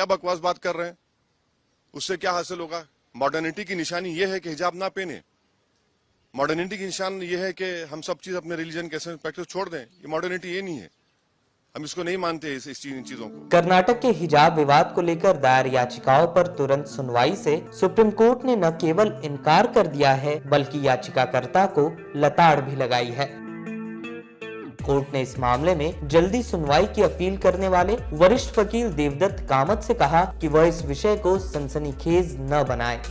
क्या बकवास बात कर रहे हैं? उससे क्या हासिल होगा? मॉडर्निटी की निशानी यह है कि हिजाब ना पहने। मॉडर्निटी की निशान ये है कि हम सब चीज अपने रिलीजन के प्रैक्टिस छोड़ दें। ये मॉडर्निटी ये नहीं है, हम इसको नहीं मानते इन चीजों को। कर्नाटक के हिजाब विवाद को लेकर दायर याचिकाओं पर तुरंत सुनवाई से सुप्रीम कोर्ट ने न केवल इनकार कर दिया है बल्कि याचिकाकर्ता को लताड़ भी लगाई है। कोर्ट ने इस मामले में जल्दी सुनवाई की अपील करने वाले वरिष्ठ वकील देवदत्त कामत से कहा कि वह इस विषय को सनसनीखेज न बनाए।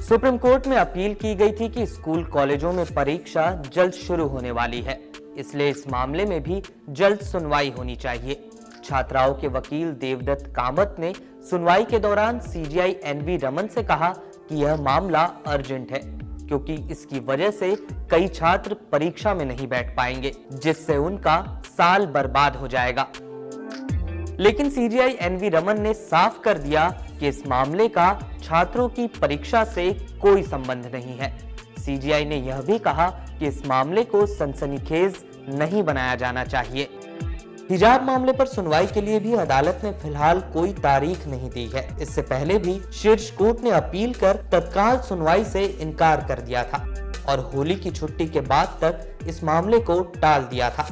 सुप्रीम कोर्ट में अपील की गई थी कि स्कूल कॉलेजों में परीक्षा जल्द शुरू होने वाली है, इसलिए इस मामले में भी जल्द सुनवाई होनी चाहिए। छात्राओं के वकील देवदत्त कामत ने सुनवाई के दौरान सीजीआई एनवी रमन से कहा कि यह मामला अर्जेंट है क्योंकि इसकी वजह से कई छात्र परीक्षा में नहीं बैठ पाएंगे, जिससे उनका साल बर्बाद हो जाएगा। लेकिन सीजीआई एनवी रमन ने साफ कर दिया कि इस मामले का छात्रों की परीक्षा से कोई संबंध नहीं है। सीजीआई ने यह भी कहा कि इस मामले को सनसनीखेज नहीं बनाया जाना चाहिए। हिजाब मामले पर सुनवाई के लिए भी अदालत ने फिलहाल कोई तारीख नहीं दी है। इससे पहले भी शीर्ष कोर्ट ने अपील कर तत्काल सुनवाई से इनकार कर दिया था और होली की छुट्टी के बाद तक इस मामले को टाल दिया था।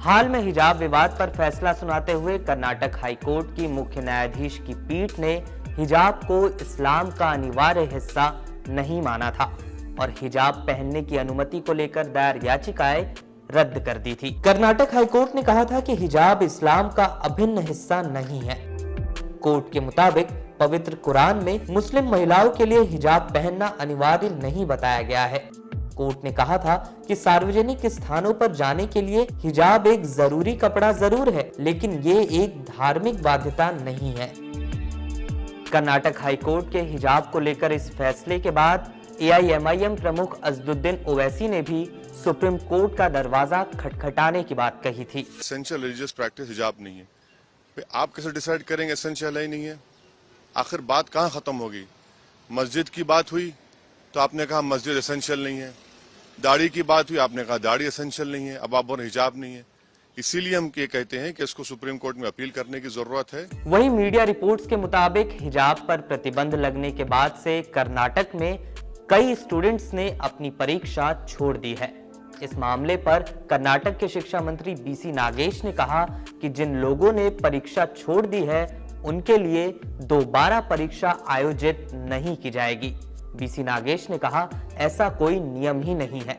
हाल में हिजाब विवाद पर फैसला सुनाते हुए कर्नाटक हाईकोर्ट की मुख्य न्यायाधीश की पीठ ने हिजाब को इस्लाम का अनिवार्य हिस्सा नहीं माना था और हिजाब पहनने की अनुमति को लेकर दायर याचिकाएं रद्द कर दी थी। कर्नाटक हाईकोर्ट ने कहा था कि हिजाब इस्लाम का अभिन्न हिस्सा नहीं है। कोर्ट के मुताबिक पवित्र कुरान में मुस्लिम महिलाओं के लिए हिजाब पहनना अनिवार्य नहीं बताया गया है। कोर्ट ने कहा था कि सार्वजनिक स्थानों पर जाने के लिए हिजाब एक जरूरी कपड़ा जरूर है, लेकिन ये एक धार्मिक बाध्यता नहीं है। कर्नाटक हाईकोर्ट के हिजाब को लेकर इस फैसले के बाद एआईएमआईएम प्रमुख असदुद्दीन ओवैसी ने भी सुप्रीम कोर्ट का दरवाजा खटखटाने की बात कही थी। एसेंशियल रिलीजियस प्रैक्टिस हिजाब नहीं है। आप कैसे डिसाइड करेंगे एसेंशियल है नहीं है? आखिर बात कहाँ खत्म होगी? मस्जिद की बात हुई तो आपने कहा मस्जिद एसेंशियल नहीं है, दाढ़ी की बात हुई आपने कहा दाढ़ी एसेंशियल नहीं है, अब आप बोल हिजाब नहीं है। इसीलिए हम ये कहते हैं कि इसको सुप्रीम कोर्ट में अपील करने की जरूरत है। वहीं मीडिया रिपोर्ट्स के मुताबिक हिजाब पर प्रतिबंध लगने के बाद से कर्नाटक में कई स्टूडेंट्स ने अपनी परीक्षा छोड़ दी है। इस मामले पर कर्नाटक के शिक्षा मंत्री बीसी नागेश ने कहा कि जिन लोगों ने परीक्षा छोड़ दी है उनके लिए दोबारा परीक्षा आयोजित नहीं की जाएगी। बीसी नागेश ने कहा ऐसा कोई नियम ही नहीं है।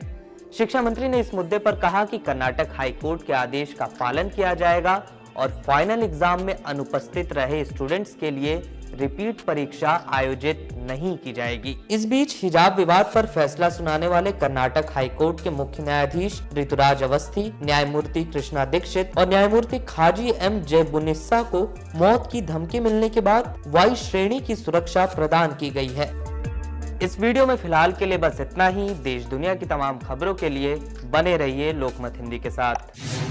शिक्षा मंत्री ने इस मुद्दे पर कहा कि कर्नाटक हाईकोर्ट के आदेश का पालन किया जाएगा और फाइनल एग्जाम में अनुपस्थित रहे स्टूडेंट्स के लिए रिपीट परीक्षा आयोजित नहीं की जाएगी। इस बीच हिजाब विवाद पर फैसला सुनाने वाले कर्नाटक हाईकोर्ट के मुख्य न्यायाधीश ऋतुराज अवस्थी, न्यायमूर्ति कृष्णा दीक्षित और न्यायमूर्ति खाजी एम जयबुनिस्सा को मौत की धमकी मिलने के बाद वाई श्रेणी की सुरक्षा प्रदान की गई है। इस वीडियो में फिलहाल के लिए बस इतना ही। देश दुनिया की तमाम खबरों के लिए बने रहिए लोकमत हिंदी के साथ।